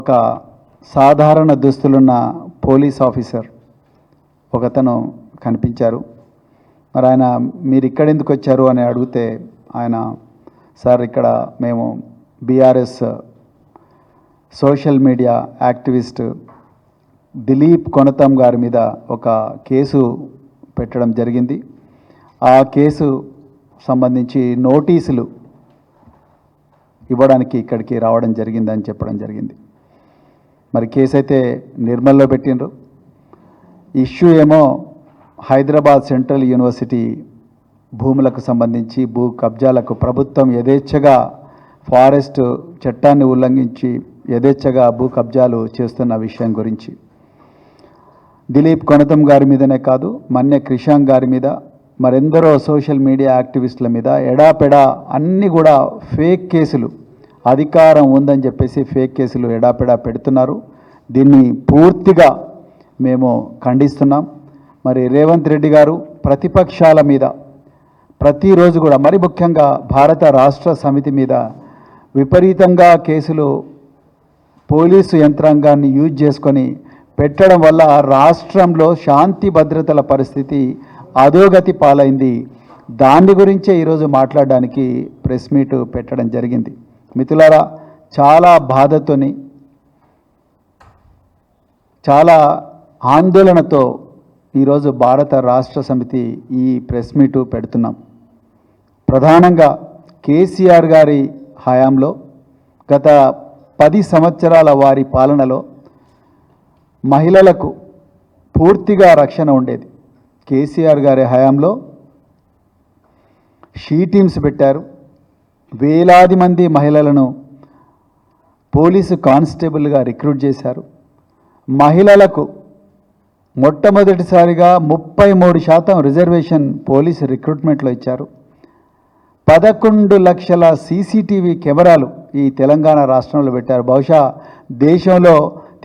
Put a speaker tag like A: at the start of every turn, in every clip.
A: ఒక సాధారణ దుస్తులున్న police officer ఒకతను కనిపించారు. మరి ఆయన మీరు ఇక్కడ ఎందుకు వచ్చారు అని అడిగితే ఆయన సార్ ఇక్కడ మేము BRS social media activist Dilip Konatham గారి మీద ఒక కేసు పెట్టడం జరిగింది. ఆ కేసు సంబంధించి నోటీసులు ఇవ్వడానికి ఇక్కడికి రావడం జరిగిందని చెప్పడం జరిగింది. మరి కేసు అయితే నిర్మల్లో పెట్టిండ్రు. ఇష్యూ ఏమో హైదరాబాద్ సెంట్రల్ యూనివర్సిటీ భూములకు సంబంధించి భూ కబ్జాలకు ప్రభుత్వం యథేచ్ఛగా ఫారెస్ట్ చట్టాన్ని ఉల్లంఘించి యథేచ్ఛగా భూ కబ్జాలు చేస్తున్న విషయం గురించి దిలీప్ కొనతం గారి మీదనే కాదు, మన్య క్రిషాంక్ గారి మీద, మరెందరో సోషల్ మీడియా యాక్టివిస్టుల మీద ఎడాపెడా అన్నీ కూడా ఫేక్ కేసులు, అధికారం ఉందని చెప్పేసి ఫేక్ కేసులు ఎడాపెడా పెడుతున్నారు. దీన్ని పూర్తిగా మేము ఖండిస్తున్నాం. మరి రేవంత్ రెడ్డి గారు ప్రతిపక్షాల మీద ప్రతిరోజు కూడా, మరి ముఖ్యంగా భారత రాష్ట్ర సమితి మీద విపరీతంగా కేసులు పోలీసు యంత్రాంగాన్ని యూజ్ చేసుకొని పెట్టడం వల్ల రాష్ట్రంలో శాంతి భద్రతల పరిస్థితి అధోగతి పాలైంది. దాని గురించే ఈరోజు మాట్లాడడానికి ప్రెస్ మీట్ పెట్టడం జరిగింది. మిత్రులారా, చాలా బాధతోని చాలా ఆందోళనతో ఈరోజు భారత రాష్ట్ర సమితి ఈ ప్రెస్ మీటు పెడుతున్నాం. ప్రధానంగా కేసీఆర్ గారి హయాంలో గత 10 సంవత్సరాల వారి పాలనలో మహిళలకు పూర్తిగా రక్షణ ఉండేది. కేసీఆర్ గారి హయాంలో షీ టీమ్స్ పెట్టారు. వేలాది మంది మహిళలను పోలీసు కానిస్టేబుల్గా రిక్రూట్ చేశారు. మహిళలకు మొట్టమొదటిసారిగా 33% రిజర్వేషన్ పోలీసు రిక్రూట్మెంట్లో ఇచ్చారు. 11 లక్షల సీసీటీవీ కెమెరాలు ఈ తెలంగాణ రాష్ట్రంలో పెట్టారు. బహుశా దేశంలో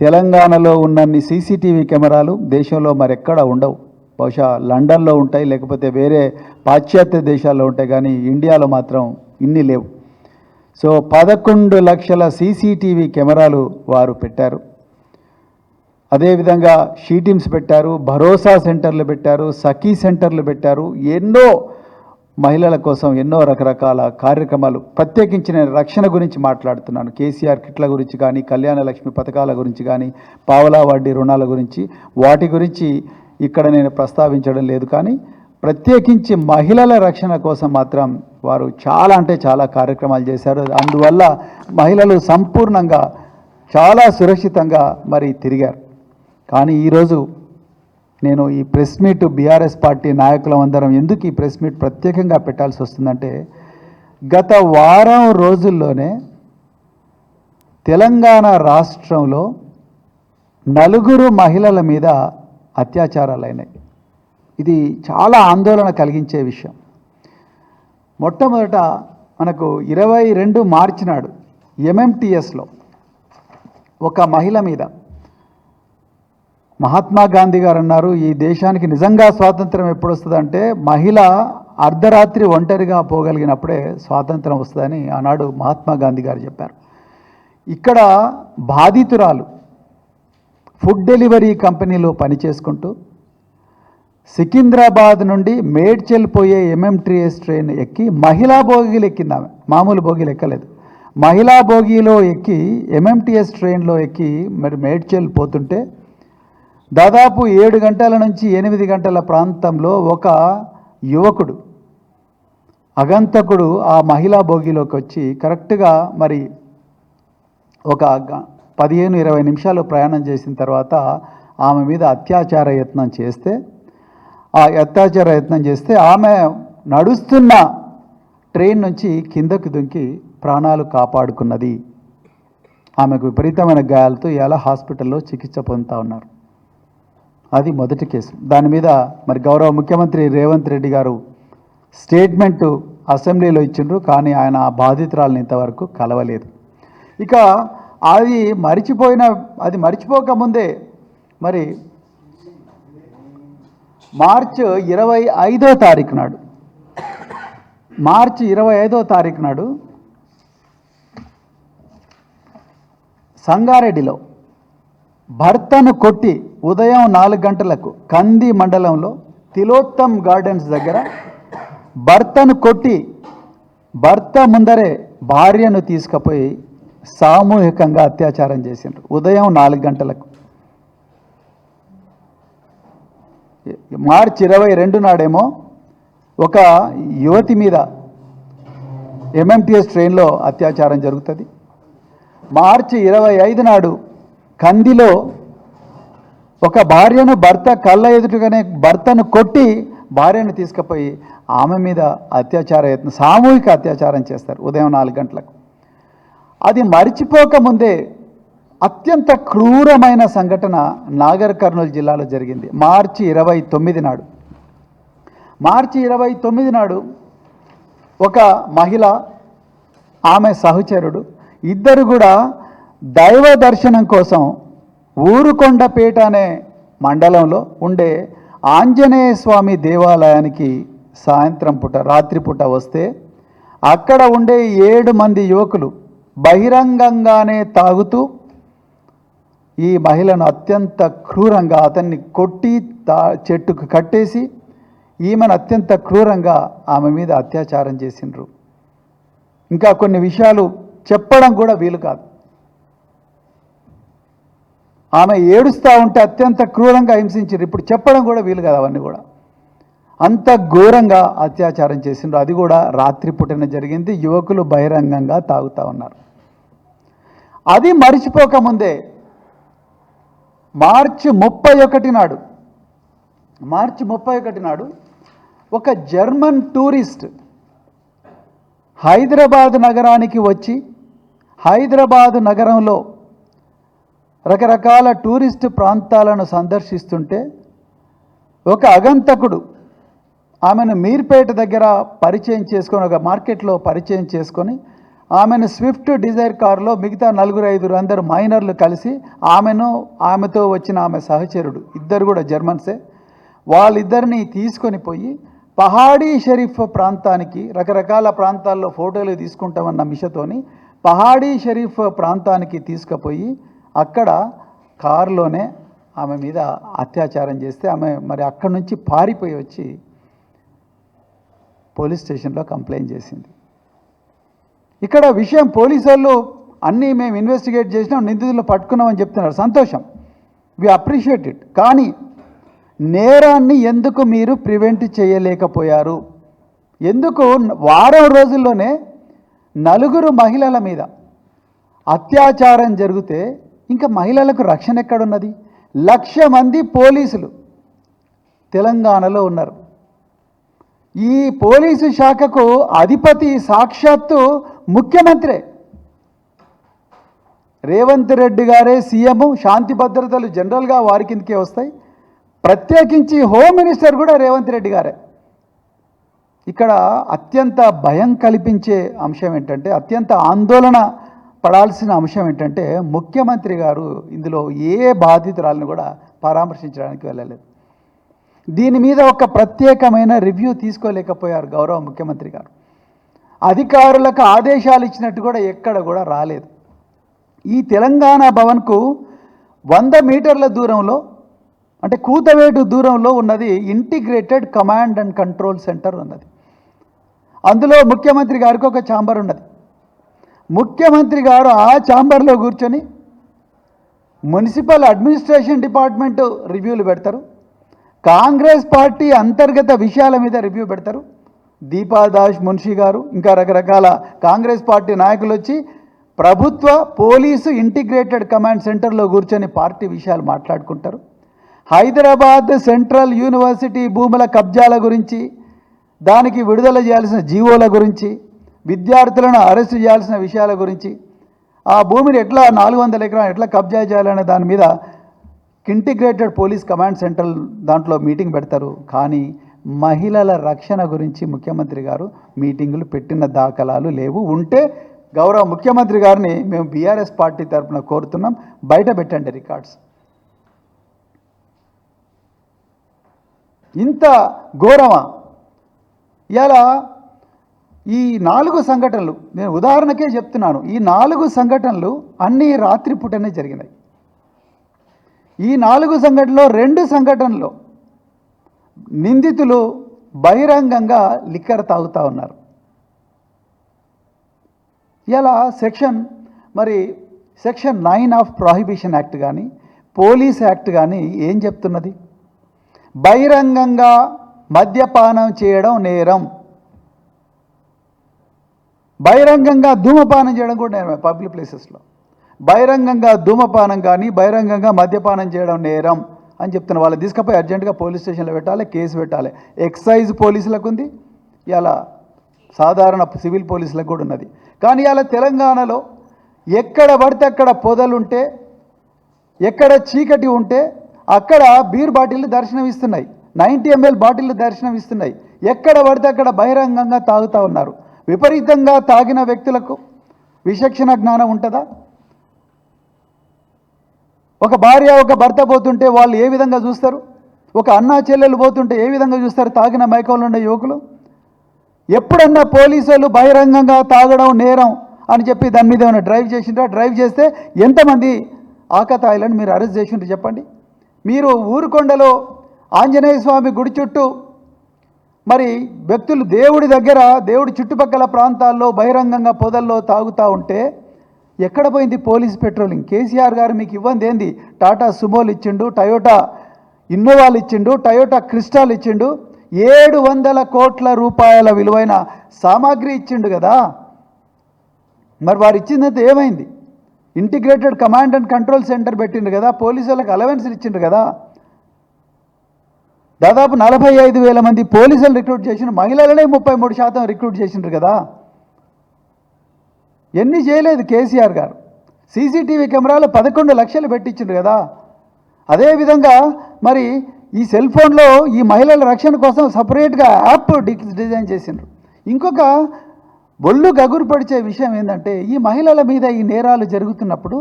A: తెలంగాణలో ఉన్నన్ని సీసీటీవీ కెమెరాలు దేశంలో మరెక్కడ ఉండవు. బహుశా లండన్లో ఉంటాయి, లేకపోతే వేరే పాశ్చాత్య దేశాల్లో ఉంటాయి, కానీ ఇండియాలో మాత్రం ఇన్ని లేవు. సో 11 లక్షల సీసీటీవీ కెమెరాలు వారు పెట్టారు. అదేవిధంగా షీ టీమ్స్ పెట్టారు, భరోసా సెంటర్లు పెట్టారు, సఖీ సెంటర్లు పెట్టారు. ఎన్నో మహిళల కోసం ఎన్నో రకరకాల కార్యక్రమాలు. ప్రత్యేకించి నేను రక్షణ గురించి మాట్లాడుతున్నాను. కేసీఆర్ కిట్ల గురించి కానీ, కళ్యాణ లక్ష్మి పథకాల గురించి కానీ, పావలా వడ్డీ రుణాల గురించి, వాటి గురించి ఇక్కడ నేను ప్రస్తావించడం లేదు. కానీ ప్రత్యేకించి మహిళల రక్షణ కోసం మాత్రం వారు చాలా అంటే చాలా కార్యక్రమాలు చేశారు. అందువల్ల మహిళలు సంపూర్ణంగా చాలా సురక్షితంగా మరి తిరిగారు. కానీ ఈరోజు నేను ఈ ప్రెస్ మీట్ బీఆర్ఎస్ పార్టీ నాయకులం అందరం ఎందుకు ఈ ప్రెస్ మీట్ ప్రత్యేకంగా పెట్టాల్సి వస్తుందంటే, గత వారం రోజుల్లోనే తెలంగాణ రాష్ట్రంలో 4 మహిళల మీద అత్యాచారాలు అయినాయి. ఇది చాలా ఆందోళన కలిగించే విషయం. మొట్టమొదట మనకు 22 మార్చి నాడు ఎంఎంటీఎస్లో ఒక మహిళ మీద మహాత్మా గాంధీ గారు అన్నారు, ఈ దేశానికి నిజంగా స్వాతంత్రం ఎప్పుడు వస్తుందంటే మహిళ అర్ధరాత్రి ఒంటరిగా పోగలిగినప్పుడే స్వాతంత్రం వస్తుందని ఆనాడు మహాత్మా గాంధీ గారు చెప్పారు. ఇక్కడ బాధితురాలు ఫుడ్ డెలివరీ కంపెనీలో పనిచేసుకుంటూ సికింద్రాబాద్ నుండి మేడ్చల్ పోయే ఎంఎంటీఎస్ ట్రైన్ ఎక్కి మహిళా బోగీలు ఎక్కింది. ఆమె మామూలు బోగీలు ఎక్కలేదు. మహిళా బోగీలో ఎక్కి ఎంఎంటీఎస్ ట్రైన్లో ఎక్కి మరి మేడ్చల్ పోతుంటే దాదాపు 7 గంటల నుంచి 8 గంటల ప్రాంతంలో ఒక యువకుడు అగంతకుడు ఆ మహిళా బోగిలోకి వచ్చి కరెక్ట్గా మరి ఒక 15-20 నిమిషాలు ప్రయాణం చేసిన తర్వాత ఆమె మీద అత్యాచార యత్నం చేస్తే ఆమె నడుస్తున్న ట్రైన్ నుంచి కిందకు దుంకి ప్రాణాలు కాపాడుకున్నది. ఆమెకు విపరీతమైన గాయాలతో ఇలా హాస్పిటల్లో చికిత్స పొందుతూ ఉన్నారు. అది మొదటి కేసు. దాని మీద మరి గౌరవ ముఖ్యమంత్రి రేవంత్ రెడ్డి గారు స్టేట్మెంటు అసెంబ్లీలో ఇచ్చిండ్రు, కానీ ఆయన ఆ బాధితురాలను ఇంతవరకు కలవలేదు. ఇక అది మరిచిపోకముందే మరి మార్చి 25వ తారీఖు నాడు సంగారెడ్డిలో భర్తను కొట్టి ఉదయం 4 గంటలకు కంది మండలంలో తిలోత్తమ్ గార్డెన్స్ దగ్గర భర్తను కొట్టి భర్త ముందరే భార్యను తీసుకుపోయి సామూహికంగా అత్యాచారం చేసిండ్రు ఉదయం 4 గంటలకు. మార్చి 22 నాడేమో ఒక యువతి మీద ఎంఎంటీఎస్ ట్రైన్లో అత్యాచారం జరుగుతుంది. మార్చి 25 నాడు కందిలో ఒక భార్యను భర్త కళ్ళ ఎదుటగానే భర్తను కొట్టి భార్యను తీసుకుపోయి ఆమె మీద సామూహిక అత్యాచారం చేస్తారు ఉదయం 4 గంటలకు. అది మరిచిపోకముందే అత్యంత క్రూరమైన సంఘటన నాగర్ కర్నూలు జిల్లాలో జరిగింది మార్చి 29 నాడు. మార్చి 29 నాడు ఒక మహిళ ఆమె సహచరుడు ఇద్దరు కూడా దైవ దర్శనం కోసం ఊరుకొండపేట అనే మండలంలో ఉండే ఆంజనేయ స్వామి దేవాలయానికి సాయంత్రం పూట రాత్రిపూట వస్తే అక్కడ ఉండే 7 మంది యువకులు బహిరంగంగానే తాగుతూ ఈ మహిళను అత్యంత క్రూరంగా అతన్ని కొట్టి చెట్టుకు కట్టేసి ఈమెను అత్యంత క్రూరంగా ఆమె మీద అత్యాచారం చేసిండ్రు. ఇంకా కొన్ని విషయాలు చెప్పడం కూడా వీలు కాదు. ఆమె ఏడుస్తూ ఉంటే అత్యంత క్రూరంగా హింసించారు. ఇప్పుడు చెప్పడం కూడా వీలు కాదు. అవన్నీ కూడా అంత ఘోరంగా అత్యాచారం చేసిండ్రు. అది కూడా రాత్రిపూటన జరిగింది. యువకులు బహిరంగంగా తాగుతూ ఉన్నారు. అది మరిచిపోకముందే మార్చి 31 నాడు ఒక జర్మన్ టూరిస్ట్ హైదరాబాద్ నగరానికి వచ్చి హైదరాబాద్ నగరంలో రకరకాల టూరిస్ట్ ప్రాంతాలను సందర్శిస్తుంటే ఒక అగంతకుడు ఆమెను మీర్పేట దగ్గర పరిచయం చేసుకొని ఒక మార్కెట్లో పరిచయం చేసుకొని ఆమెను స్విఫ్ట్ డిజైర్ కారులో మిగతా 4-5 అందరు మైనర్లు కలిసి ఆమెతో వచ్చిన ఆమె సహచరుడు ఇద్దరు కూడా జర్మన్సే వాళ్ళిద్దరిని తీసుకొని పోయి పహాడీ షరీఫ్ ప్రాంతానికి రకరకాల ప్రాంతాల్లో ఫోటోలు తీసుకుంటామన్న మిషతోని పహాడీ షరీఫ్ ప్రాంతానికి తీసుకుపోయి అక్కడ కారులోనే ఆమె మీద అత్యాచారం చేస్తే ఆమె మరి అక్కడి నుంచి పారిపోయి వచ్చి పోలీస్ స్టేషన్లో కంప్లైంట్ చేసింది. ఇక్కడ విషయం పోలీసు వాళ్ళు అన్నీ మేము ఇన్వెస్టిగేట్ చేసినాం నిందితులు పట్టుకున్నామని చెప్తున్నారు. సంతోషం, వి అప్రిషియేట్ ఇట్. కానీ నేరాన్ని ఎందుకు మీరు ప్రివెంట్ చేయలేకపోయారు? ఎందుకు వారం రోజుల్లోనే 4 మహిళల మీద అత్యాచారం జరిగితే ఇంకా మహిళలకు రక్షణ ఎక్కడున్నది? 1,00,000 మంది పోలీసులు తెలంగాణలో ఉన్నారు. ఈ పోలీసు శాఖకు అధిపతి సాక్షాత్తు ముఖ్యమంత్రే. రేవంత్ రెడ్డి గారే సీఎం. శాంతి భద్రతలు జనరల్గా వారి కిందకే వస్తాయి. ప్రత్యేకించి హోమ్ మినిస్టర్ కూడా రేవంత్ రెడ్డి గారే. ఇక్కడ అత్యంత భయం కల్పించే అంశం ఏంటంటే, అత్యంత ఆందోళన పడాల్సిన అంశం ఏంటంటే, ముఖ్యమంత్రి గారు ఇందులో ఏ బాధితురాలను కూడా పరామర్శించడానికి వెళ్ళలేదు. దీని మీద ఒక ప్రత్యేకమైన రివ్యూ తీసుకోలేకపోయారు గౌరవ ముఖ్యమంత్రి గారు. అధికారులకు ఆదేశాలు ఇచ్చినట్టు కూడా ఎక్కడ కూడా రాలేదు. ఈ తెలంగాణ భవన్కు 100 మీటర్ల దూరంలో అంటే కూతవేటు దూరంలో ఉన్నది integrated command and control centre ఉన్నది. అందులో ముఖ్యమంత్రి గారికి ఒక ఛాంబర్ ఉన్నది. ముఖ్యమంత్రి గారు ఆ ఛాంబర్లో కూర్చొని మున్సిపల్ అడ్మినిస్ట్రేషన్ డిపార్ట్మెంట్ రివ్యూలు పెడతారు. కాంగ్రెస్ పార్టీ అంతర్గత విషయాల మీద రివ్యూ పెడతారు. దీపాదాస్ మున్షి గారు ఇంకా రకరకాల కాంగ్రెస్ పార్టీ నాయకులు వచ్చి ప్రభుత్వ పోలీసు ఇంటిగ్రేటెడ్ కమాండ్ సెంటర్లో కూర్చొని పార్టీ విషయాలు మాట్లాడుకుంటారు. హైదరాబాద్ సెంట్రల్ యూనివర్సిటీ భూముల కబ్జాల గురించి, దానికి విడుదల చేయాల్సిన జీవోల గురించి, విద్యార్థులను అరెస్టు చేయాల్సిన విషయాల గురించి, ఆ భూమిని ఎట్లా 400 ఎకరాలు ఎట్లా కబ్జా చేయాలనే దాని మీద ఇంటిగ్రేటెడ్ పోలీస్ కమాండ్ సెంటర్ దాంట్లో మీటింగ్ పెడతారు. కానీ మహిళల రక్షణ గురించి ముఖ్యమంత్రి గారు మీటింగులు పెట్టిన దాఖలాలు లేవు. ఉంటే గౌరవ ముఖ్యమంత్రి గారిని మేము బీఆర్ఎస్ పార్టీ తరఫున కోరుతున్నాం, బయట పెట్టండి రికార్డ్స్. ఇంత ఘోరమా? ఇలా ఈ 4 సంఘటనలు నేను ఉదాహరణకే చెప్తున్నాను. ఈ 4 సంఘటనలు అన్నీ రాత్రిపూటనే జరిగినాయి. ఈ 4 సంఘటనలో 2 సంఘటనలో నిందితులు బహిరంగంగా లిక్కర్ తాగుతూ ఉన్నారు. ఇలా సెక్షన్ 9 ఆఫ్ ప్రొహిబిషన్ యాక్ట్ కానీ పోలీస్ యాక్ట్ కానీ ఏం చెప్తున్నది? బహిరంగంగా మద్యపానం చేయడం నేరం. బహిరంగంగా ధూమపానం చేయడం కూడా నేరమే. పబ్లిక్ ప్లేసెస్లో బహిరంగంగా ధూమపానం కానీ బహిరంగంగా మద్యపానం చేయడం నేరం అని చెప్తున్న వాళ్ళు తీసుకపోయి అర్జెంటుగా పోలీస్ స్టేషన్లో పెట్టాలి, కేసు పెట్టాలి. ఎక్సైజ్ పోలీసులకు ఉంది, ఇలా సాధారణ సివిల్ పోలీసులకు కూడా ఉన్నది. కానీ ఇలా తెలంగాణలో ఎక్కడ పడితే అక్కడ పొదలుంటే, ఎక్కడ చీకటి ఉంటే అక్కడ బీర్ బాటిళ్ళు దర్శనం ఇస్తున్నాయి, 90 ml బాటిళ్ళు దర్శనం ఇస్తున్నాయి. ఎక్కడ పడితే అక్కడ బహిరంగంగా తాగుతూ ఉన్నారు. విపరీతంగా తాగిన వ్యక్తులకు విచక్షణ జ్ఞానం ఉంటుందా? ఒక భార్య ఒక భర్త పోతుంటే వాళ్ళు ఏ విధంగా చూస్తారు? ఒక అన్నా చెల్లెలు పోతుంటే ఏ విధంగా చూస్తారు తాగిన మైకంలో ఉండే యువకులు? ఎప్పుడన్నా పోలీసులు బహిరంగంగా తాగడం నేరం అని చెప్పి దాని మీద ఏమైనా డ్రైవ్ చేసిండ్రా? డ్రైవ్ చేస్తే ఎంతమంది ఆకతాయిలను మీరు అరెస్ట్ చేసిండ్రు చెప్పండి. మీరు ఊరుకొండలో ఆంజనేయ స్వామి గుడి చుట్టూ మరి వ్యక్తులు దేవుడి చుట్టుపక్కల ప్రాంతాల్లో బహిరంగంగా పొదల్లో తాగుతూ ఉంటే ఎక్కడ పోయింది పోలీస్ పెట్రోలింగ్? కేసీఆర్ గారు మీకు ఇవ్వంది ఏంది? టాటా సుమోలు ఇచ్చిండు, టయోటా ఇన్నోవాలు ఇచ్చిండు, టయోటా క్రిస్టాల్ ఇచ్చిండు, 700 కోట్ల రూపాయల విలువైన సామాగ్రి ఇచ్చిండు కదా. మరి వారు ఇచ్చిందంతా ఏమైంది? Integrated command and control centre పెట్టిండు కదా, పోలీసులకు అలవెన్స్లు ఇచ్చిండు కదా. దాదాపు 45,000 మంది పోలీసులు రిక్రూట్ చేసిండ్రు, మహిళలనే 33% రిక్రూట్ చేసిండ్రు కదా. ఎన్ని చేయలేదు కేసీఆర్ గారు. సీసీటీవీ కెమెరాలు 11 లక్షలు పెట్టించిండ్రు కదా. అదేవిధంగా మరి ఈ సెల్ ఫోన్లో ఈ మహిళల రక్షణ కోసం సపరేట్గా యాప్ డిజైన్ చేసిండ్రు. ఇంకొక ఒళ్ళు గగురు పడిచే విషయం ఏంటంటే, ఈ మహిళల మీద ఈ నేరాలు జరుగుతున్నప్పుడు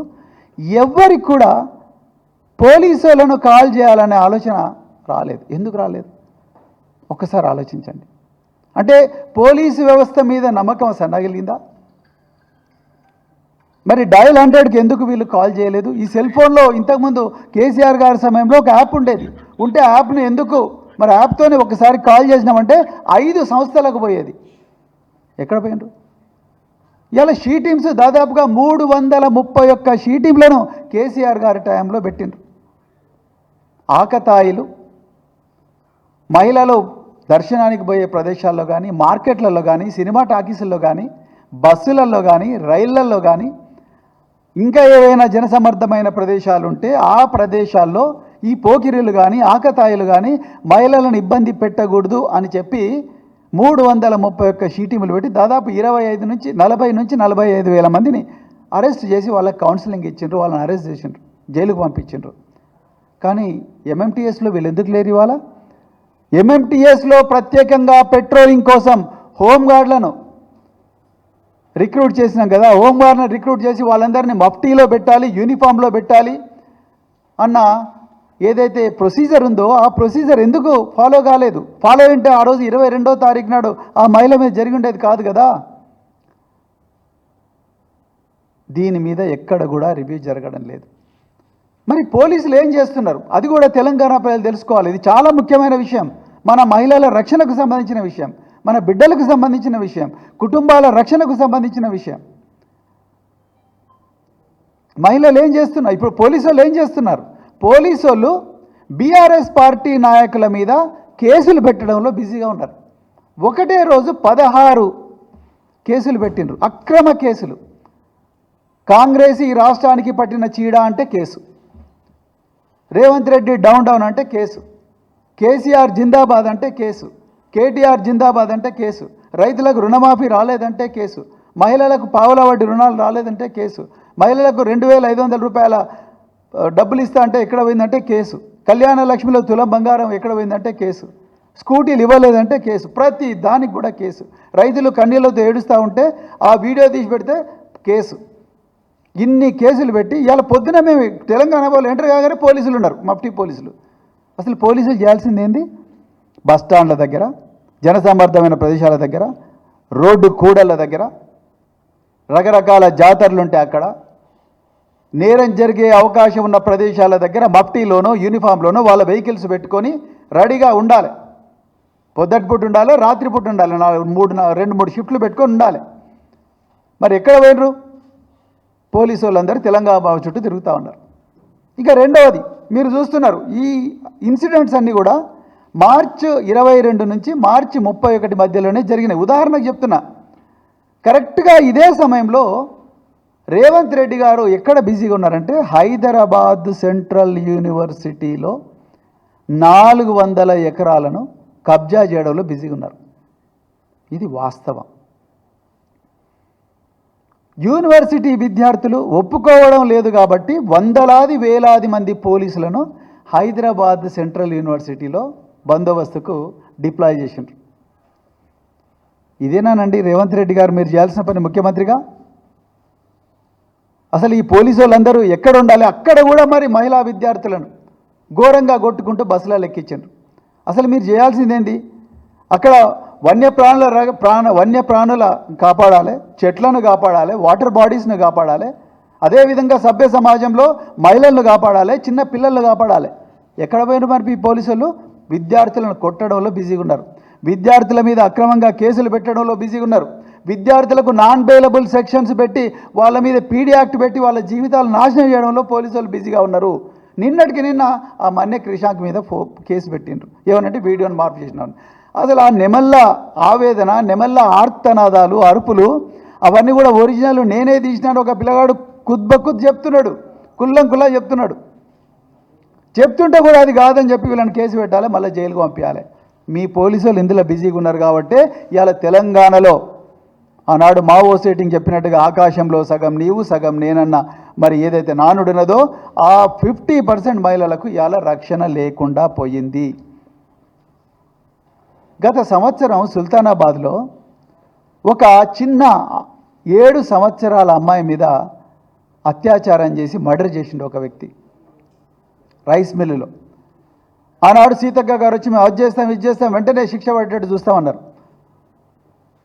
A: ఎవ్వరికి కూడా పోలీసులను కాల్ చేయాలనే ఆలోచన రాలేదు. ఎందుకు రాలేదు? ఒక్కసారి ఆలోచించండి. అంటే పోలీసు వ్యవస్థ మీద నమ్మకం సన్నగిలిందా? మరి డయల్ 100కి ఎందుకు వీళ్ళు కాల్ చేయలేదు? ఈ సెల్ ఫోన్లో ఇంతకుముందు కేసీఆర్ గారి సమయంలో ఒక యాప్ ఉండేది, ఉంటే యాప్ను ఎందుకు మరి యాప్తోనే ఒకసారి కాల్ చేసినామంటే 5 సంస్థలకు పోయేది. ఎక్కడ పోయినరు? ఇలా షీ టీమ్స్ దాదాపుగా 331 షీ టీంలను కేసీఆర్ గారి టైంలో పెట్టిండ్రు. ఆకతాయిలు మహిళలు దర్శనానికి పోయే ప్రదేశాల్లో కానీ, మార్కెట్లలో కానీ, సినిమా టాకీసుల్లో కానీ, బస్సులలో కానీ, రైళ్లలో కానీ, ఇంకా ఏవైనా జనసమర్థమైన ప్రదేశాలు ఉంటే ఆ ప్రదేశాల్లో ఈ పోకిరీలు కానీ ఆకతాయిలు కానీ మహిళలను ఇబ్బంది పెట్టకూడదు అని చెప్పి 331 షీ టీములు పెట్టి దాదాపు 40 నుంచి 45 వేల మందిని అరెస్ట్ చేసి వాళ్ళకి కౌన్సిలింగ్ ఇచ్చిండ్రు, వాళ్ళని అరెస్ట్ చేసిండ్రు, జైలుకు పంపించిండ్రు. కానీ ఎంఎంటీఎస్లో వీళ్ళు ఎందుకు లేరు? ఇవాళ ఎంఎంటీఎస్లో ప్రత్యేకంగా పెట్రోలింగ్ కోసం హోంగార్డులను రిక్రూట్ చేసినాం కదా. హోంగార్డులను రిక్రూట్ చేసి వాళ్ళందరినీ మఫ్టీలో పెట్టాలి, యూనిఫామ్లో పెట్టాలి అన్న ఏదైతే ప్రొసీజర్ ఉందో ఆ ప్రొసీజర్ ఎందుకు ఫాలో కాలేదు? ఫాలో అంటే ఆ రోజు 22వ తారీఖు నాడు ఆ మహిళ మీద జరిగి ఉండేది కాదు కదా. దీని మీద ఎక్కడ కూడా రివ్యూ జరగడం లేదు. మరి పోలీసులు ఏం చేస్తున్నారు? అది కూడా తెలంగాణ ప్రజలు తెలుసుకోవాలి. ఇది చాలా ముఖ్యమైన విషయం. మన మహిళల రక్షణకు సంబంధించిన విషయం, మన బిడ్డలకు సంబంధించిన విషయం, కుటుంబాల రక్షణకు సంబంధించిన విషయం. మహిళలు ఏం చేస్తున్నారు? ఇప్పుడు పోలీసు వాళ్ళు ఏం చేస్తున్నారు? పోలీసు వాళ్ళు బీఆర్ఎస్ పార్టీ నాయకుల మీద కేసులు పెట్టడంలో బిజీగా ఉన్నారు. ఒకటే రోజు 16 కేసులు పెట్టిండ్రు, అక్రమ కేసులు. కాంగ్రెస్ ఈ రాష్ట్రానికి పట్టిన చీడ అంటే కేసు, రేవంత్ రెడ్డి డౌన్ అంటే కేసు, కేసీఆర్ జిందాబాద్ అంటే కేసు, కేటీఆర్ జిందాబాద్ అంటే కేసు, రైతులకు రుణమాఫీ రాలేదంటే కేసు, మహిళలకు పావుల వడ్డీ రుణాలు రాలేదంటే కేసు, మహిళలకు 2,500 రూపాయల డబ్బులు ఇస్తా అంటే ఎక్కడ పోయిందంటే కేసు, కళ్యాణ లక్ష్మిలో తులం బంగారం ఎక్కడ పోయిందంటే కేసు, స్కూటీలు ఇవ్వలేదంటే కేసు, ప్రతి దానికి కూడా కేసు. రైతులు కన్నీళ్ళతో ఏడుస్తూ ఉంటే ఆ వీడియో తీసి పెడితే కేసు. ఇన్ని కేసులు పెట్టి ఇవాళ పొద్దున మేము తెలంగాణ వాళ్ళు ఎంటర్ కాగానే పోలీసులు ఉన్నారు, మఫ్టీ పోలీసులు. అసలు పోలీసులు చేయాల్సింది ఏంది? బస్టాండ్ల దగ్గర, జనసమర్థమైన ప్రదేశాల దగ్గర, రోడ్డు కూడళ్ళ దగ్గర, రకరకాల జాతరలు ఉంటాయి అక్కడ, నేరం జరిగే అవకాశం ఉన్న ప్రదేశాల దగ్గర మఫ్టీలోనో యూనిఫామ్లోనో వాళ్ళ వెహికల్స్ పెట్టుకొని రెడీగా ఉండాలి. పొద్దుటిపూట ఉండాలి, రాత్రిపూట ఉండాలి, 2-3 షిఫ్ట్లు పెట్టుకొని ఉండాలి. మరి ఎక్కడ పోయినరు? పోలీసు వాళ్ళందరూ తెలంగాణ చుట్టూ తిరుగుతూ ఉన్నారు. ఇక రెండవది మీరు చూస్తున్నారు, ఈ ఇన్సిడెంట్స్ అన్నీ కూడా మార్చి 22 నుంచి మార్చి 31 మధ్యలోనే జరిగినాయి. ఉదాహరణకు చెప్తున్నా, కరెక్ట్గా ఇదే సమయంలో రేవంత్ రెడ్డి గారు ఎక్కడ బిజీగా ఉన్నారంటే హైదరాబాద్ సెంట్రల్ యూనివర్సిటీలో 400 ఎకరాలను కబ్జా చేయడంలో బిజీగా ఉన్నారు. ఇది వాస్తవం. యూనివర్సిటీ విద్యార్థులు ఒప్పుకోవడం లేదు కాబట్టి వందలాది వేలాది మంది పోలీసులను హైదరాబాద్ సెంట్రల్ యూనివర్సిటీలో బందోబస్తుకు డిప్లాయ్ చేసిండ్రు. ఇదేనానండి రేవంత్ రెడ్డి గారు మీరు చేయాల్సిన పని ముఖ్యమంత్రిగా? అసలు ఈ పోలీసు వాళ్ళందరూ ఎక్కడ ఉండాలి? అక్కడ కూడా మరి మహిళా విద్యార్థులను ఘోరంగా కొట్టుకుంటూ బస్సులలో ఎక్కించారు. అసలు మీరు చేయాల్సిందేంటి? అక్కడ వన్యప్రాణుల కాపాడాలి, చెట్లను కాపాడాలి, వాటర్ బాడీస్ను కాపాడాలి, అదేవిధంగా సభ్య సమాజంలో మహిళలను కాపాడాలి, చిన్న పిల్లలను కాపాడాలి. ఎక్కడ పోయిన మరి ఈ పోలీసులు విద్యార్థులను కొట్టడంలో బిజీగా ఉన్నారు, విద్యార్థుల మీద అక్రమంగా కేసులు పెట్టడంలో బిజీగా ఉన్నారు, విద్యార్థులకు నాన్ బెయిలబుల్ సెక్షన్స్ పెట్టి వాళ్ళ మీద పీడీ యాక్ట్ పెట్టి వాళ్ళ జీవితాలు నాశనం చేయడంలో పోలీసులు బిజీగా ఉన్నారు. నిన్నటికి నిన్న ఆ మన్య క్రిషాంక్ మీద కేసు పెట్టిండ్రు. ఏమనంటే వీడియోని మార్పు చేసినాను. అసలు ఆ నెమళ్ళ ఆవేదన, నెమళ్ళ ఆర్తనాదాలు, అరుపులు అవన్నీ కూడా ఒరిజినల్ నేనే తీసినాను. ఒక పిల్లగాడు కుద్బకుద్ చెప్తున్నాడు, కుల్లా చెప్తున్నాడు. చెప్తుంటే కూడా అది కాదని చెప్పి వీళ్ళని కేసు పెట్టాలి, మళ్ళీ జైలుకు పంపించాలి. మీ పోలీసులు ఇందులో బిజీగా ఉన్నారు కాబట్టి ఇవాళ తెలంగాణలో ఆనాడు మావో సెట్టింగ్ చెప్పినట్టుగా ఆకాశంలో సగం నీవు సగం నేనన్న మరి ఏదైతే నానుడినదో ఆ 50% మహిళలకు ఇవాళ రక్షణ లేకుండా పోయింది. గత సంవత్సరం సుల్తానాబాద్లో ఒక చిన్న 7 సంవత్సరాల అమ్మాయి మీద అత్యాచారం చేసి మర్డర్ చేసిండు ఒక వ్యక్తి రైస్ మిల్లులో. ఆనాడు సీతక్క గారు వచ్చి మేము ఇది చేస్తాం వెంటనే శిక్ష పడేటట్టు చూస్తామన్నారు.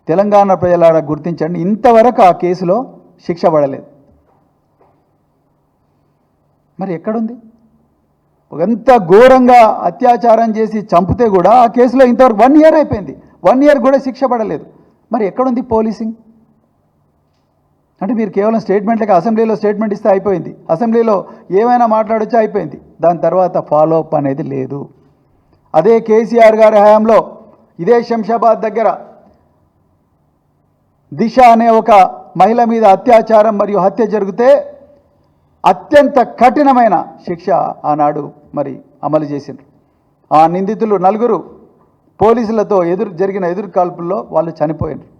A: తెలంగాణ ప్రజలారా గుర్తించండి, ఇంతవరకు ఆ కేసులో శిక్ష పడలేదు. మరి ఎక్కడుంది? ఎంత ఘోరంగా అత్యాచారం చేసి చంపితే కూడా ఆ కేసులో ఇంతవరకు 1 ఇయర్ అయిపోయింది, 1 ఇయర్ కూడా శిక్ష పడలేదు. మరి ఎక్కడుంది పోలీసింగ్? అంటే మీరు కేవలం స్టేట్మెంట్లకి అసెంబ్లీలో స్టేట్మెంట్ ఇస్తే అయిపోయింది, అసెంబ్లీలో ఏమైనా మాట్లాడొచ్చా అయిపోయింది, దాని తర్వాత ఫాలో అప్ అనేది లేదు. అదే కేసీఆర్ గారి హయాంలో ఇదే శంషాబాద్ దగ్గర దిశ అనే ఒక మహిళ మీద అత్యాచారం మరియు హత్య జరిగితే అత్యంత కఠినమైన శిక్ష ఆనాడు మరి అమలు చేసిండ్రు. ఆ నిందితులు 4 పోలీసులతో జరిగిన ఎదురు కాల్పుల్లో వాళ్ళు చనిపోయినారు.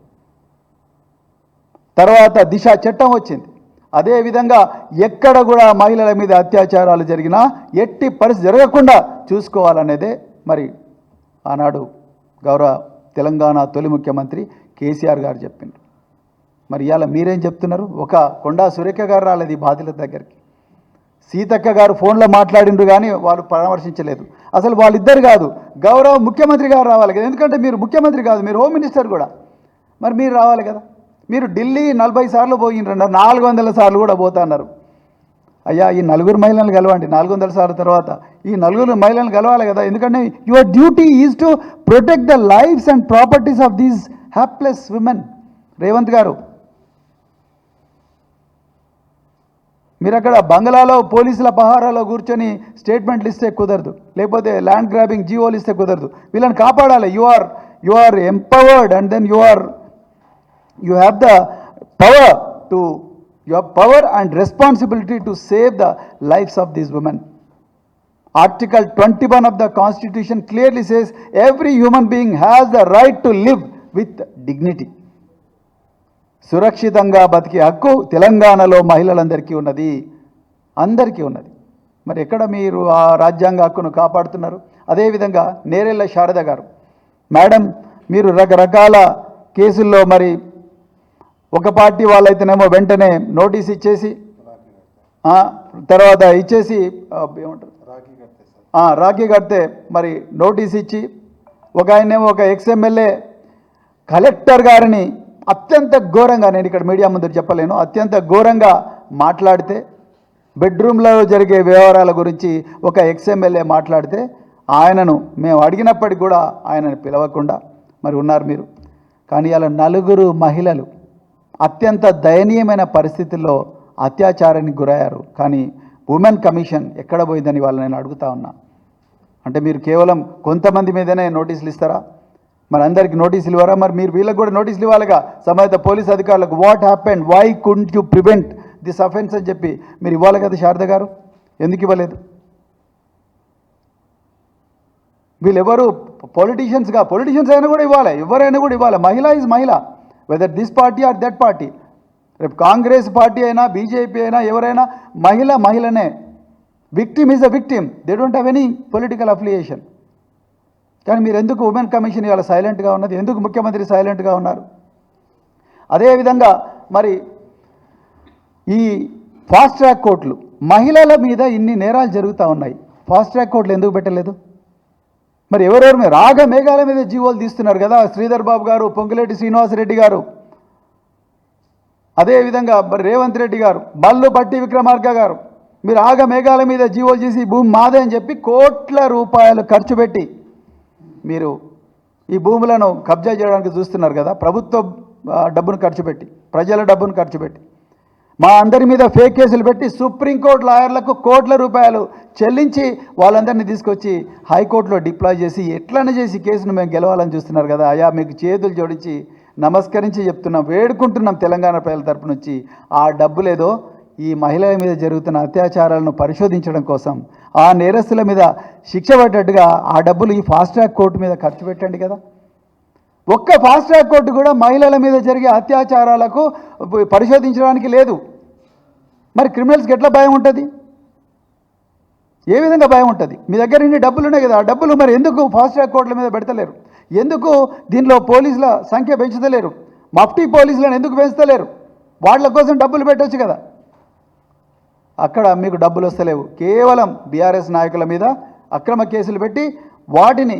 A: తర్వాత దిశ చట్టం వచ్చింది. అదేవిధంగా ఎక్కడ కూడా మహిళల మీద అత్యాచారాలు జరిగినా ఎట్టి పరిస్థితి జరగకుండా చూసుకోవాలనేదే మరి ఆనాడు గౌరవ తెలంగాణ తొలి ముఖ్యమంత్రి కేసీఆర్ గారు చెప్పిండ్రు. మరి ఇవాళ మీరేం చెప్తున్నారు? ఒక కొండా సురేఖ గారు రాలేదు ఈ బాధితుల దగ్గరికి, సీతక్క గారు ఫోన్లో మాట్లాడిండ్రు కానీ వాళ్ళు పరామర్శించలేదు. అసలు వాళ్ళిద్దరు కాదు, గౌరవ ముఖ్యమంత్రి గారు రావాలి కదా, ఎందుకంటే మీరు ముఖ్యమంత్రి కాదు, మీరు హోమ్ మినిస్టర్ కూడా. మరి మీరు రావాలి కదా. మీరు ఢిల్లీ 40 సార్లు పోయినన్నారు, 400 సార్లు కూడా పోతా అన్నారు. అయ్యా ఈ 4 మహిళలను కలవండి, 400 సార్లు తర్వాత ఈ 4 మహిళలను కలవాలి కదా, ఎందుకంటే your duty is to protect the lives and properties of these hapless women. Revanth garu, మీరు అక్కడ బంగ్లాలో పోలీసుల పహారాలో కూర్చొని స్టేట్మెంట్లు ఇస్తే కుదరదు, లేకపోతే ల్యాండ్ గ్రాబింగ్ జీవోలు ఇస్తే కుదరదు. వీళ్ళని కాపాడాలి. You are empowered and then you have the power and responsibility to save the lives of these women. Article 21 of the Constitution clearly says every human being has the right to live with dignity. సురక్షితంగా బతికే హక్కు తెలంగాణలో మహిళలందరికీ ఉన్నది, అందరికీ ఉన్నది. మరి ఎక్కడ మీరు ఆ రాజ్యాంగ హక్కును కాపాడుతున్నారు? అదేవిధంగా నేరెళ్ళ శారద గారు, మేడం మీరు రకరకాల కేసుల్లో మరి ఒక పార్టీ వాళ్ళైతేనేమో వెంటనే నోటీస్ ఇచ్చేసి తర్వాత ఇచ్చేసి ఏమంటారు రాఖీ కడితే మరి నోటీస్ ఇచ్చి, ఒక ఆయనేమో ఒక ఎక్స్ఎమ్మెల్యే కలెక్టర్ గారిని అత్యంత ఘోరంగా, నేను ఇక్కడ మీడియా ముందు చెప్పలేను, అత్యంత ఘోరంగా మాట్లాడితే, బెడ్రూమ్లో జరిగే వ్యవహారాల గురించి ఒక ఎక్స్ఎమ్మెల్యే మాట్లాడితే ఆయనను మేము అడిగినప్పటికి కూడా ఆయనను పిలవకుండా మరి ఉన్నారు మీరు. కానీ అలా నలుగురు మహిళలు అత్యంత దయనీయమైన పరిస్థితుల్లో అత్యాచారానికి గురయ్యారు. కానీ ఉమెన్ కమిషన్ ఎక్కడ పోయిందని వాళ్ళు నేను అడుగుతా ఉన్నా. అంటే మీరు కేవలం కొంతమంది మీదనే నోటీసులు ఇస్తారా? మరి అందరికీ నోటీసులు ఇవ్వరా? మరి మీరు వీళ్ళకి కూడా నోటీసులు ఇవ్వాలిగా సంబంధిత పోలీస్ అధికారులకు. What happened, why couldn't you prevent this offence అని చెప్పి మీరు ఇవ్వాలి కదా శారద గారు, ఎందుకు ఇవ్వలేదు? వీళ్ళెవరు పొలిటీషియన్స్ అయినా కూడా ఇవ్వాలి, ఎవరైనా కూడా ఇవ్వాలి. మహిళ ఈజ్ మహిళ, whether this party or that party. రేపు కాంగ్రెస్ పార్టీ అయినా బీజేపీ అయినా ఎవరైనా మహిళనే. Victim is a victim, they don't have any political affiliation. కానీ మీరు ఎందుకు ఉమెన్ కమిషన్ ఇవాళ సైలెంట్గా ఉన్నది? ఎందుకు ముఖ్యమంత్రి సైలెంట్గా ఉన్నారు? అదేవిధంగా మరి ఈ ఫాస్ట్ ట్రాక్ కోర్టులు, మహిళల మీద ఇన్ని నేరాలు జరుగుతూ ఉన్నాయి, ఫాస్ట్ ట్రాక్ కోర్టులు ఎందుకు పెట్టలేదు? మరి ఎవరెవరు మీద రాగ మేఘాల మీద జీవోలు తీస్తున్నారు కదా, శ్రీధర్ బాబు గారు, పొంగులేటి శ్రీనివాసరెడ్డి గారు, అదేవిధంగా మరి రేవంత్ రెడ్డి గారు, బల్లు బట్టి విక్రమార్క గారు, మీరు ఆగ మేఘాల మీద జీవోలు చేసి భూమి మాదే అని చెప్పి కోట్ల రూపాయలు ఖర్చు పెట్టి మీరు ఈ భూములను కబ్జా చేయడానికి చూస్తున్నారు కదా. ప్రభుత్వ డబ్బును ఖర్చు పెట్టి, ప్రజల డబ్బును ఖర్చు పెట్టి, మా అందరి మీద ఫేక్ కేసులు పెట్టి సుప్రీంకోర్టు లాయర్లకు కోట్ల రూపాయలు చెల్లించి వాళ్ళందరినీ తీసుకొచ్చి హైకోర్టులో డిప్లాయ్ చేసి ఎట్లనే చేసి కేసును మేము గెలవాలని చూస్తున్నారు కదా. అయ్యా మీకు చేతులు జోడించి నమస్కరించి చెప్తున్నాం, వేడుకుంటున్నాం తెలంగాణ ప్రజల తరపు నుంచి. ఆ డబ్బులేదో ఈ మహిళల మీద జరుగుతున్న అత్యాచారాలను పరిశోధించడం కోసం, ఆ నేరస్తుల మీద శిక్ష పడ్డట్టుగా ఆ డబ్బులు ఈ ఫాస్ట్ ట్రాక్ కోర్టు మీద ఖర్చు పెట్టండి కదా. ఒక్క ఫాస్ట్ ట్రాక్ కోర్టు కూడా మహిళల మీద జరిగే అత్యాచారాలకు పరిశోధించడానికి లేదు. మరి క్రిమినల్స్కి ఎట్లా భయం ఉంటుంది? ఏ విధంగా భయం ఉంటుంది? మీ దగ్గర ఇన్ని డబ్బులు ఉన్నాయి కదా, ఆ డబ్బులు మరి ఎందుకు ఫాస్ట్ ట్రాక్ కోర్టుల మీద పెడతలేరు? ఎందుకు దీనిలో పోలీసుల సంఖ్య పెంచుతలేరు? మఫ్టీ పోలీసులను ఎందుకు పెంచుతలేరు? వాళ్ళ కోసం డబ్బులు పెట్టవచ్చు కదా. అక్కడ మీకు డబ్బులు వస్తలేవు. కేవలం బీఆర్ఎస్ నాయకుల మీద అక్రమ కేసులు పెట్టి వాటిని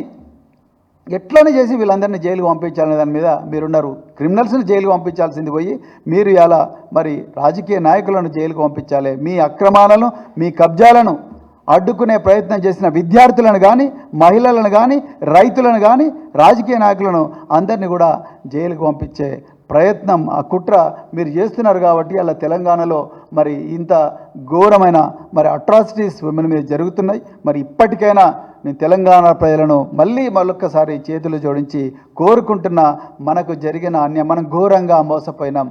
A: ఎట్లనే చేసి వీళ్ళందరినీ జైలుకు పంపించాలనే దాని మీద మీరున్నారు. క్రిమినల్స్ని జైలుకు పంపించాల్సింది పోయి మీరు ఇలా మరి రాజకీయ నాయకులను జైలుకు పంపించాలి. మీ అక్రమాలను, మీ కబ్జాలను అడ్డుకునే ప్రయత్నం చేసిన విద్యార్థులను కానీ, మహిళలను కానీ, రైతులను కానీ, రాజకీయ నాయకులను అందరినీ కూడా జైలుకు పంపించే ప్రయత్నం, ఆ కుట్ర మీరు చేస్తున్నారు. కాబట్టి అలా తెలంగాణలో మరి ఇంత ఘోరమైన మరి అట్రాసిటీస్ విమెన్ మీద జరుగుతున్నాయి. మరి ఇప్పటికైనా నేను తెలంగాణ ప్రజలను మళ్ళొక్కసారి చేతులు జోడించి కోరుకుంటున్నా, మనకు జరిగిన అన్యాయం, మనం ఘోరంగా మోసపోయినాం.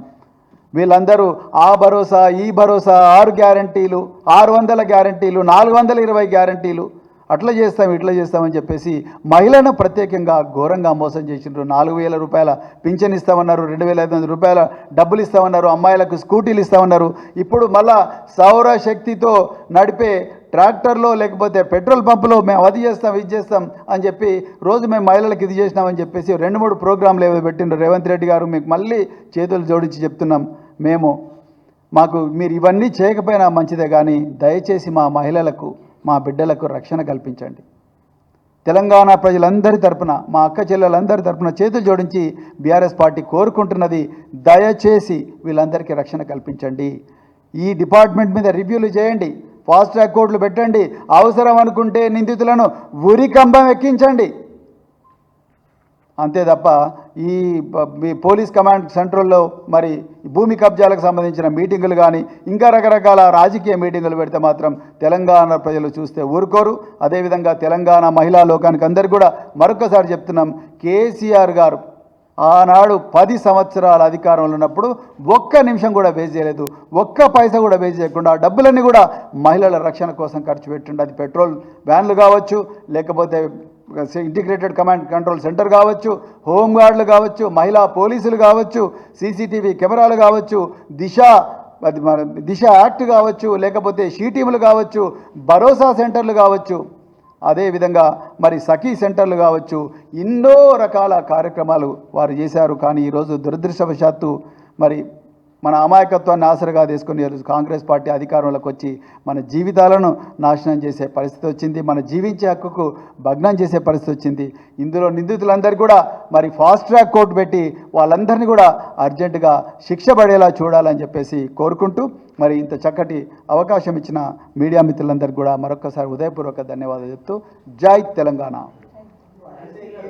A: వీళ్ళందరూ ఆ భరోసా, ఈ భరోసా, 6 గ్యారంటీలు, 600 గ్యారంటీలు, 420 గ్యారంటీలు, అట్లా చేస్తాం ఇట్లా చేస్తామని చెప్పేసి మహిళలను ప్రత్యేకంగా ఘోరంగా మోసం చేసిండ్రు. 4,000 రూపాయల పింఛన్ ఇస్తామన్నారు, 2,500 రూపాయల డబ్బులు ఇస్తామన్నారు, అమ్మాయిలకు స్కూటీలు ఇస్తామన్నారు. ఇప్పుడు మళ్ళా సౌరశక్తితో నడిపే ట్రాక్టర్లో లేకపోతే పెట్రోల్ పంపులో మేము అది చేస్తాం ఇది చేస్తాం అని చెప్పి రోజు మేము మహిళలకు ఇది చేసినామని చెప్పేసి 2-3 ప్రోగ్రాంలు ఏవో పెట్టిండ్రు రేవంత్ రెడ్డి గారు. మీకు మళ్ళీ చేతులు జోడించి చెప్తున్నాం, మాకు మీరు ఇవన్నీ చేయకపోయినా మంచిదే, కానీ దయచేసి మా మహిళలకు, మా బిడ్డలకు రక్షణ కల్పించండి. తెలంగాణ ప్రజలందరి తరపున, మా అక్క చెల్లెలందరి తరపున చేతులు జోడించి బీఆర్ఎస్ పార్టీ కోరుకుంటున్నది, దయచేసి వీళ్ళందరికీ రక్షణ కల్పించండి. ఈ డిపార్ట్మెంట్ మీద రివ్యూలు చేయండి, ఫాస్ట్ ట్రాక్ కోర్టులు పెట్టండి, అవసరం అనుకుంటే నిందితులను ఉరికంబం ఎక్కించండి. అంతే తప్ప ఈ పోలీస్ కమాండ్ సెంట్రల్లో మరి భూమి కబ్జాలకు సంబంధించిన మీటింగులు కానీ ఇంకా రకరకాల రాజకీయ మీటింగులు పెడితే మాత్రం తెలంగాణ ప్రజలు చూస్తే ఊరుకోరు. అదేవిధంగా తెలంగాణ మహిళా లోకానికి అందరికీ కూడా మరొకసారి చెప్తున్నాం, కేసీఆర్ గారు ఆనాడు 10 సంవత్సరాల అధికారంలో ఉన్నప్పుడు ఒక్క నిమిషం కూడా వేస్ట్ చేయలేదు, ఒక్క పైసా కూడా వేస్ట్ చేయకుండా ఆ డబ్బులన్నీ కూడా మహిళల రక్షణ కోసం ఖర్చు పెట్టిండు. అది పెట్రోల్ వ్యాన్లు కావచ్చు, లేకపోతే ఇంటిగ్రేటెడ్ కమాండ్ కంట్రోల్ సెంటర్ కావచ్చు, హోంగార్డులు కావచ్చు, మహిళా పోలీసులు కావచ్చు, సీసీటీవీ కెమెరాలు కావచ్చు, దిశ యాక్ట్ కావచ్చు, లేకపోతే షీ టీములు కావచ్చు, భరోసా సెంటర్లు కావచ్చు, అదేవిధంగా మరి సఖీ సెంటర్లు కావచ్చు, ఎన్నో రకాల కార్యక్రమాలు వారు చేశారు. కానీ ఈరోజు దురదృష్టవశాత్తు మరి మన అమాయకత్వాన్ని ఆసరగా తీసుకుని కాంగ్రెస్ పార్టీ అధికారంలోకి వచ్చి మన జీవితాలను నాశనం చేసే పరిస్థితి వచ్చింది, మన జీవించే హక్కుకు భగ్నం చేసే పరిస్థితి వచ్చింది. ఇందులో నిందితులందరూ కూడా మరి ఫాస్ట్ ట్రాక్ కోర్టు పెట్టి వాళ్ళందరినీ కూడా అర్జెంటుగా శిక్ష పడేలా చూడాలని చెప్పేసి కోరుకుంటూ మరి ఇంత చక్కటి అవకాశం ఇచ్చిన మీడియా మిత్రులందరికీ కూడా మరొక్కసారి ఉదయపూర్వక ధన్యవాదాలు చెప్తూ జై తెలంగాణ.